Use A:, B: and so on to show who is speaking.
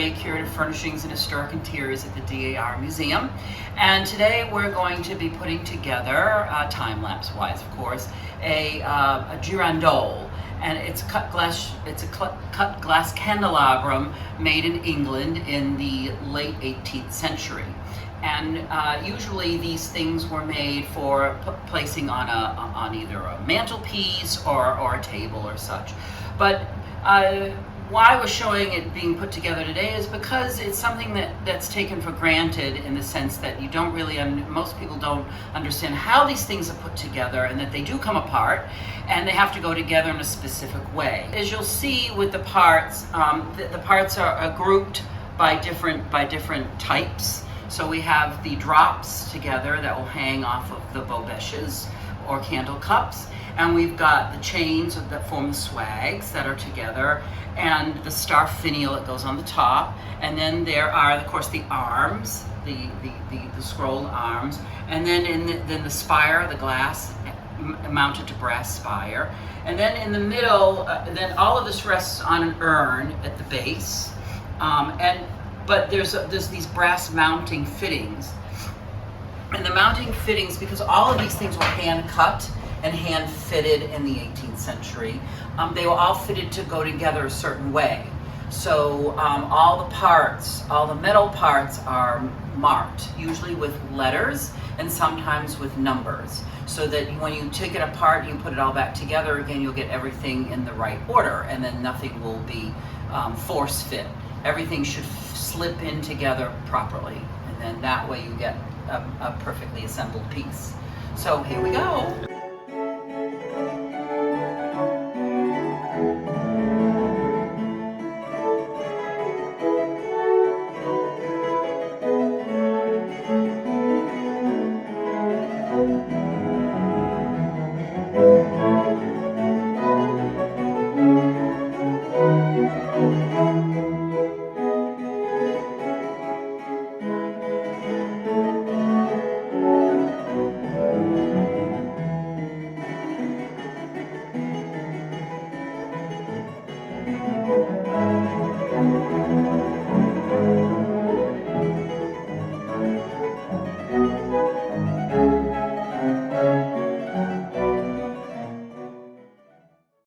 A: Sheary, Curator Furnishings and Historic Interiors at the DAR Museum. And today we're going to be putting together, time-lapse wise of course, a Girandole. And it's cut glass candelabrum made in England in the late 18th century. And usually these things were made for placing on either a mantelpiece or a table or such. But why we're showing it being put together today is because it's something that's taken for granted, in the sense that you don't really, most people don't understand how these things are put together, and that they do come apart and they have to go together in a specific way. As you'll see with the parts, the parts are grouped by different types. So we have the drops together that will hang off of the bobèches or candle cups, and we've got the chains that form the swags that are together, and the star finial that goes on the top, and then there are, of course, the arms, the scrolled arms, and then then the spire, the glass mounted to brass spire, and then in the middle, then all of this rests on an urn at the base, but there's these brass mounting fittings. And the mounting fittings, because all of these things were hand cut and hand fitted in the 18th century, they were all fitted to go together a certain way. So all the metal parts are marked, usually with letters and sometimes with numbers, so that when you take it apart, you put it all back together again, you'll get everything in the right order, and then nothing will be force fit. Everything should slip in together properly, and then that way you get a perfectly assembled piece. So here we go.